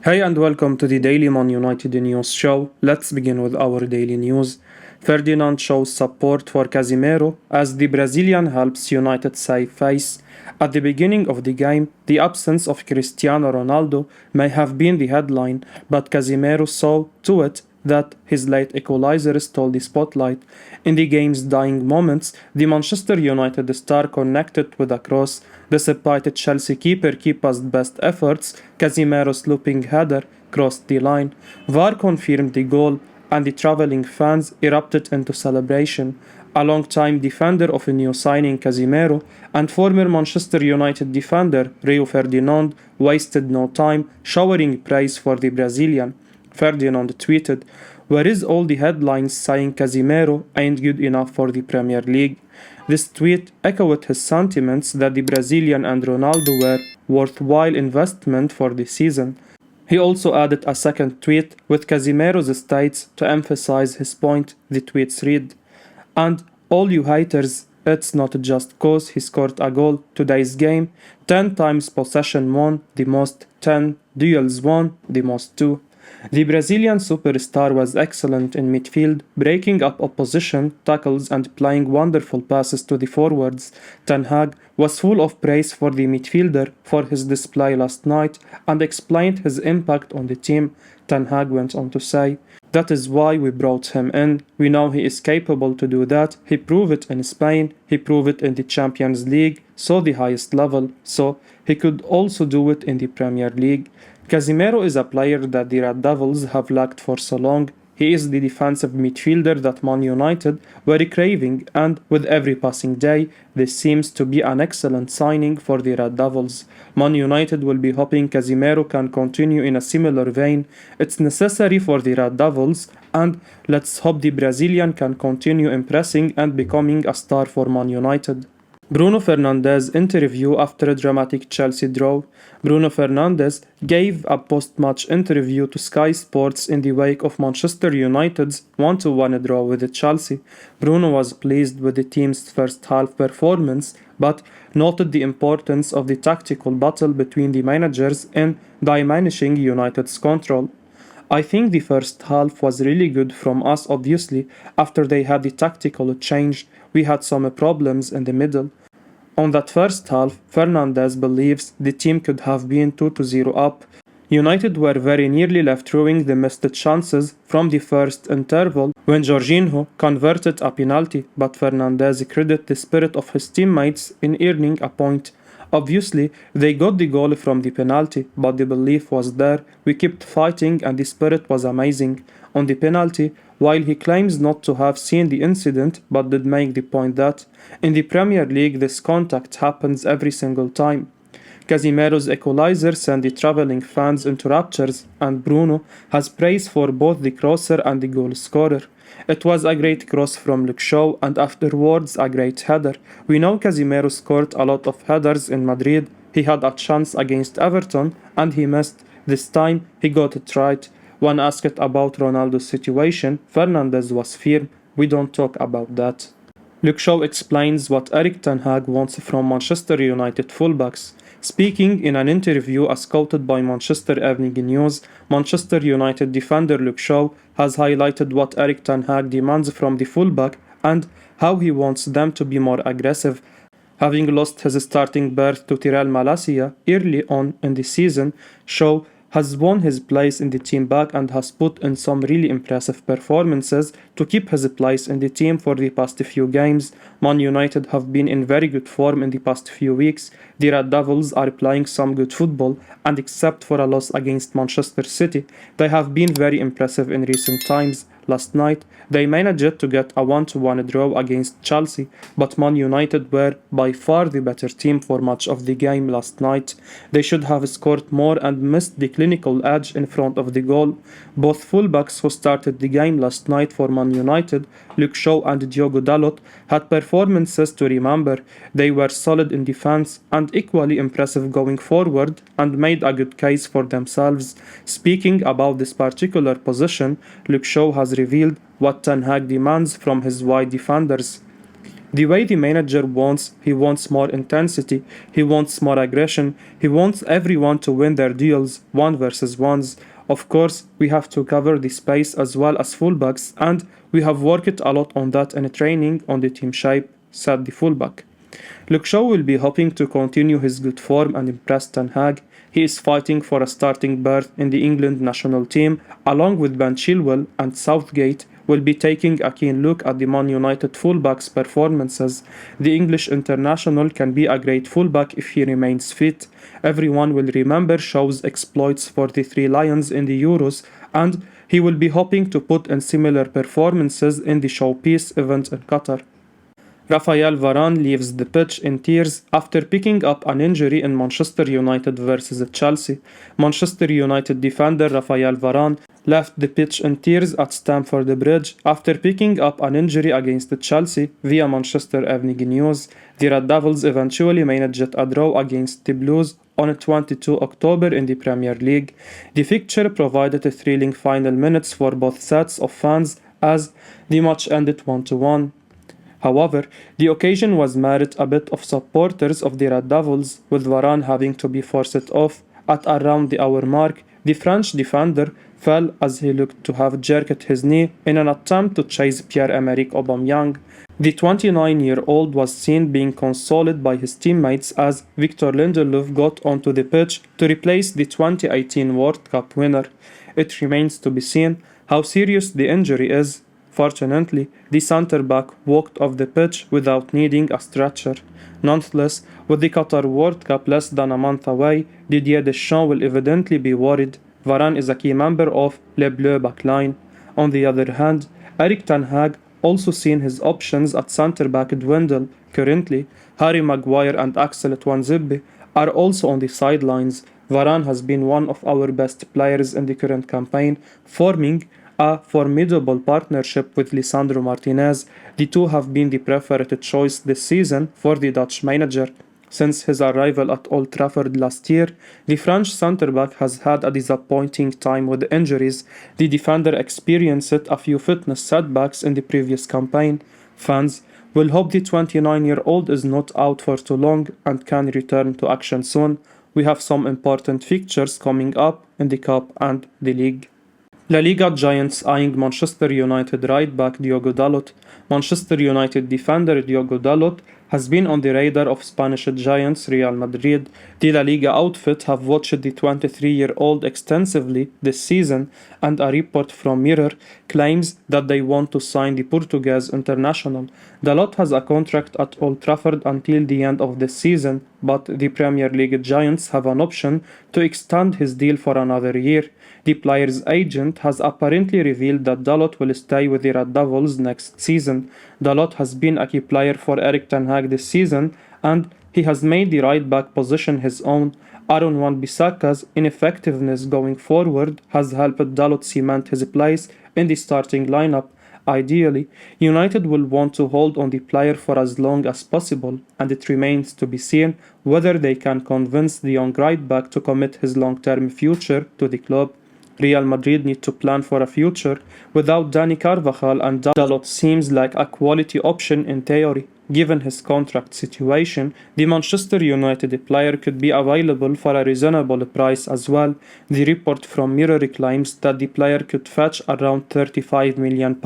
Hey and welcome to the Daily Man United News Show. Let's begin with our daily news. Ferdinand shows support for Casemiro as the Brazilian helps United save face. At the beginning of the game, the absence of Cristiano Ronaldo may have been the headline, but Casemiro saw to it that his late equalizer stole the spotlight. In the game's dying moments, the Manchester United star connected with a cross. Despite Chelsea keeper Kepa's best efforts, Casemiro's looping header crossed the line. VAR confirmed the goal, and the travelling fans erupted into celebration. A long-time defender of a new signing Casemiro and former Manchester United defender Rio Ferdinand wasted no time showering praise for the Brazilian. Ferdinand tweeted, "Where is all the headlines saying Casemiro ain't good enough for the Premier League?" This tweet echoed his sentiments that the Brazilian and Ronaldo were worthwhile investment for the season. He also added a second tweet with Casemiro's states to emphasize his point. The tweets read, "And all you haters, it's not just cause he scored a goal today's game. 10 times possession won the most, 10 duels won the most too." The Brazilian superstar was excellent in midfield, breaking up opposition tackles and playing wonderful passes to the forwards. Ten Hag was full of praise for the midfielder for his display last night and explained his impact on the team. Ten Hag went on to say, "That is why we brought him in. We know he is capable to do that. He proved it in Spain, he proved it in the Champions League, so the highest level, so he could also do it in the Premier League." Casemiro is a player that the Red Devils have lacked for so long. He is the defensive midfielder that Man United were craving, and with every passing day, this seems to be an excellent signing for the Red Devils. Man United will be hoping Casemiro can continue in a similar vein. It's necessary for the Red Devils, and let's hope the Brazilian can continue impressing and becoming a star for Man United. Bruno Fernandes interview after a dramatic Chelsea draw. Bruno Fernandes gave a post-match interview to Sky Sports in the wake of Manchester United's 1-1 draw with Chelsea. Bruno was pleased with the team's first half performance, but noted the importance of the tactical battle between the managers in diminishing United's control. "I think the first half was really good from us. Obviously, after they had the tactical change, we had some problems in the middle." On that first half, Fernandez believes the team could have been 2-0 up. United were very nearly left throwing the missed chances from the first interval when Jorginho converted a penalty, but Fernandez credited the spirit of his teammates in earning a point. "Obviously, they got the goal from the penalty, but the belief was there. We kept fighting and the spirit was amazing." On the penalty, while he claims not to have seen the incident but did make the point that, in the Premier League this contact happens every single time. Casemiro's equalizer sent the travelling fans into raptures, and Bruno has praise for both the crosser and the goal scorer. "It was a great cross from Luke Shaw and afterwards a great header. We know Casemiro scored a lot of headers in Madrid. He had a chance against Everton and he missed. This time he got it right." When asked about Ronaldo's situation, Fernandez was firm, "We don't talk about that." Luke Shaw explains what Erik Ten Hag wants from Manchester United fullbacks. Speaking in an interview as quoted by Manchester Evening News, Manchester United defender Luke Shaw has highlighted what Erik Ten Hag demands from the fullback and how he wants them to be more aggressive. Having lost his starting berth to Tyrell Malacia early on in the season, Shaw has won his place in the team back and has put in some really impressive performances to keep his place in the team for the past few games. Man United have been in very good form in the past few weeks. The Red Devils are playing some good football, and except for a loss against Manchester City, they have been very impressive in recent times. Last night, they managed to get a 1-1 draw against Chelsea, but Man United were by far the better team for much of the game last night. They should have scored more and missed the clinical edge in front of the goal. Both fullbacks who started the game last night for Man United, Luke Shaw and Diogo Dalot, had performances to remember. They were solid in defense and equally impressive going forward and made a good case for themselves. Speaking about this particular position, Luke Shaw has revealed what Ten Hag demands from his wide defenders. The way the manager wants, he wants more intensity, he wants more aggression, he wants everyone to win their duels, 1 versus 1s. Of course, we have to cover the space as well as fullbacks, and we have worked a lot on that in training on the team shape, said the fullback. Luke Shaw will be hoping to continue his good form and impress Ten Hag. He is fighting for a starting berth in the England national team, along with Ben Chilwell, and Southgate will be taking a keen look at the Man United fullback's performances. The English international can be a great fullback if he remains fit. Everyone will remember Shaw's exploits for the Three Lions in the Euros, and he will be hoping to put in similar performances in the showpiece event in Qatar. Raphael Varane leaves the pitch in tears after picking up an injury in Manchester United versus Chelsea. Manchester United defender Raphael Varane left the pitch in tears at Stamford Bridge after picking up an injury against Chelsea via Manchester Evening News. The Red Devils eventually managed a draw against the Blues on 22 October in the Premier League. The fixture provided thrilling final minutes for both sets of fans as the match ended 1-1. However, the occasion was marred a bit of supporters of the Red Devils, with Varan having to be forced off at around the hour mark. The French defender fell as he looked to have jerked his knee in an attempt to chase Pierre-Emerick Aubameyang. The 29-year-old was seen being consoled by his teammates as Victor Lindelof got onto the pitch to replace the 2018 World Cup winner. It remains to be seen how serious the injury is. Fortunately, the centre-back walked off the pitch without needing a stretcher. Nonetheless, with the Qatar World Cup less than a month away, Didier Deschamps will evidently be worried. Varan is a key member of Le Bleu backline. On the other hand, Erik Ten Hag also seen his options at centre-back dwindle. Currently, Harry Maguire and Axel Tuanzebe are also on the sidelines. Varan has been one of our best players in the current campaign, forming a formidable partnership with Lisandro Martinez. The two have been the preferred choice this season for the Dutch manager. Since his arrival at Old Trafford last year, the French centre-back has had a disappointing time with injuries. The defender experienced a few fitness setbacks in the previous campaign. Fans will hope the 29-year-old is not out for too long and can return to action soon. We have some important fixtures coming up in the Cup and the League. La Liga giants eyeing Manchester United right-back Diogo Dalot. Manchester United defender Diogo Dalot has been on the radar of Spanish giants Real Madrid. The La Liga outfit have watched the 23-year-old extensively this season, and a report from Mirror claims that they want to sign the Portuguese international. Dalot has a contract at Old Trafford until the end of the season, but the Premier League giants have an option to extend his deal for another year. The player's agent has apparently revealed that Dalot will stay with the Red Devils next season. Dalot has been a key player for Erik Ten Hag this season, and he has made the right-back position his own. Aaron Wan-Bissaka's ineffectiveness going forward has helped Dalot cement his place in the starting lineup. Ideally, United will want to hold on the player for as long as possible, and it remains to be seen whether they can convince the young right-back to commit his long-term future to the club. Real Madrid need to plan for a future without Dani Carvajal, and Dalot seems like a quality option in theory. Given his contract situation, the Manchester United player could be available for a reasonable price as well. The report from Mirror claims that the player could fetch around £35 million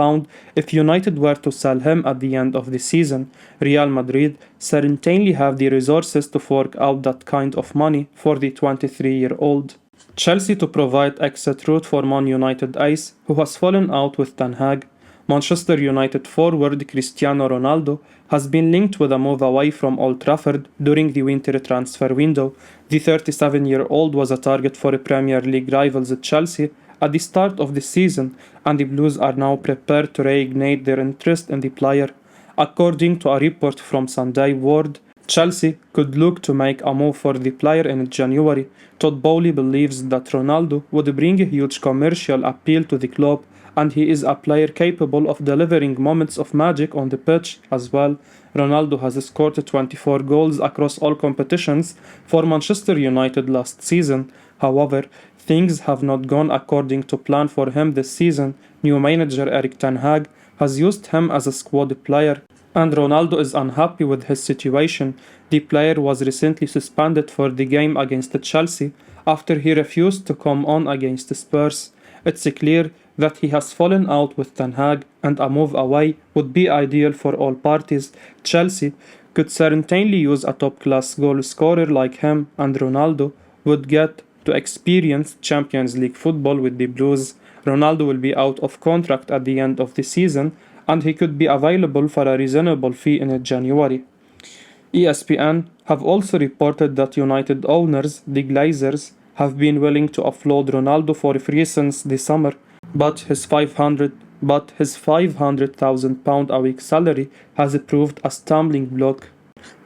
if United were to sell him at the end of the season. Real Madrid certainly have the resources to fork out that kind of money for the 23-year-old. Chelsea to provide exit route for Man United ace, who has fallen out with Ten Hag. Manchester United forward Cristiano Ronaldo has been linked with a move away from Old Trafford during the winter transfer window. The 37-year-old was a target for Premier League rivals at Chelsea at the start of the season, and the Blues are now prepared to reignite their interest in the player. According to a report from Sunday World, Chelsea could look to make a move for the player in January. Todd Bowley believes that Ronaldo would bring a huge commercial appeal to the club, and he is a player capable of delivering moments of magic on the pitch as well. Ronaldo has scored 24 goals across all competitions for Manchester United last season. However, things have not gone according to plan for him this season. New manager Erik Ten Hag has used him as a squad player. And Ronaldo is unhappy with his situation. The player was recently suspended for the game against Chelsea after he refused to come on against Spurs. It's clear that he has fallen out with Ten Hag, and a move away would be ideal for all parties. Chelsea could certainly use a top class goal scorer like him, and Ronaldo would get to experience Champions League football with the Blues. Ronaldo will be out of contract at the end of the season, and he could be available for a reasonable fee in January. ESPN have also reported that United owners, the Glazers, have been willing to offload Ronaldo for free since the summer, but his 500,000 pound a week salary has proved a stumbling block.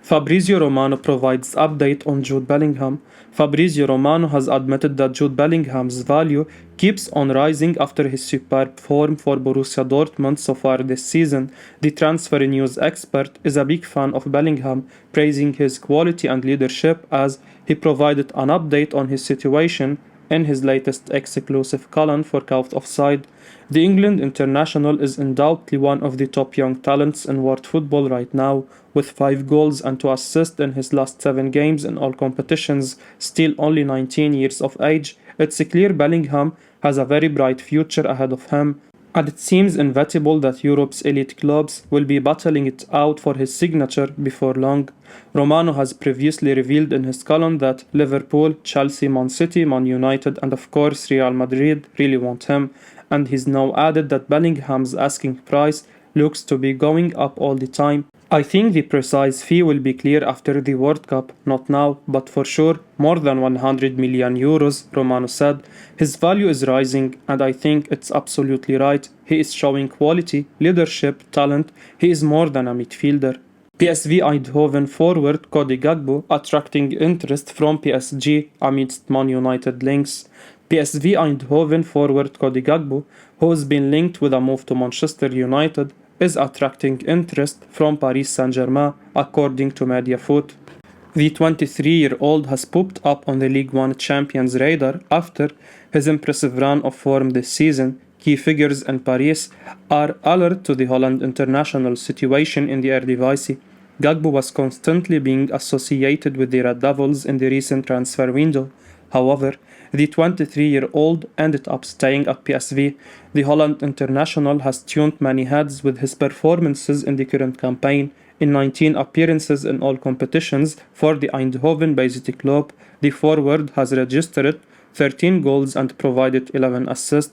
Fabrizio Romano provides update on Jude Bellingham. Fabrizio Romano has admitted that Jude Bellingham's value keeps on rising after his superb form for Borussia Dortmund so far this season. The transfer news expert is a big fan of Bellingham, praising his quality and leadership as he provided an update on his situation in his latest exclusive column for Caught Offside. The England international is undoubtedly one of the top young talents in world football right now, with 5 goals and 2 assists in his last 7 games in all competitions. Still only 19 years of age, it's clear Bellingham has a very bright future ahead of him, and it seems inevitable that Europe's elite clubs will be battling it out for his signature before long. Romano has previously revealed in his column that Liverpool, Chelsea, Man City, Man United, and of course Real Madrid really want him, and he's now added that Bellingham's asking price looks to be going up all the time. I think the precise fee will be clear after the World Cup, not now, but for sure more than 100 million euros, Romano said. His value is rising, and I think it's absolutely right. He is showing quality, leadership, talent. He is more than a midfielder. PSV Eindhoven forward Cody Gakpo attracting interest from PSG amidst Man United links. PSV Eindhoven forward Cody Gakpo, who has been linked with a move to Manchester United, is attracting interest from Paris Saint-Germain, according to Mediafoot. The 23-year-old has popped up on the League One champions radar after his impressive run of form this season. Key figures in Paris are alert to the Holland international situation in the Eredivisie. Gakpo was constantly being associated with the Red Devils in the recent transfer window. However, the 23-year-old ended up staying at PSV. The Holland international has tuned many heads with his performances in the current campaign. In 19 appearances in all competitions for the Eindhoven-based club, the forward has registered 13 goals and provided 11 assists.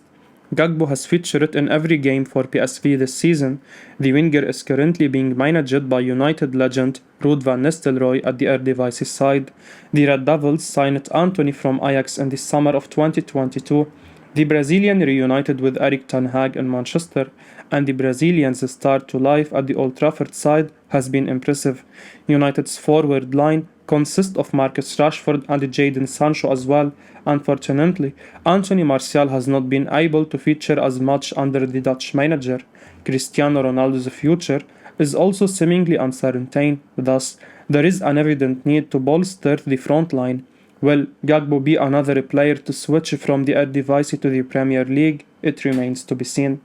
Gakpo has featured in every game for PSV this season. The winger is currently being managed by United legend Ruud van Nistelrooy at the Eredivisie side. The Red Devils signed Antony from Ajax in the summer of 2022. The Brazilian reunited with Erik Ten Hag in Manchester, and the Brazilian's start to life at the Old Trafford side has been impressive. United's forward line consists of Marcus Rashford and Jadon Sancho as well. Unfortunately, Anthony Martial has not been able to feature as much under the Dutch manager. Cristiano Ronaldo's future is also seemingly uncertain, thus there is an evident need to bolster the front line. Will Gakpo be another player to switch from the Eredivisie to the Premier League? It remains to be seen.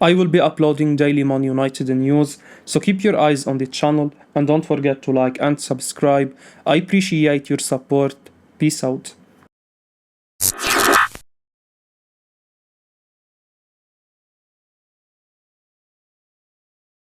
I will be uploading daily Man United news, so keep your eyes on the channel and don't forget to like and subscribe. I appreciate your support. Peace out.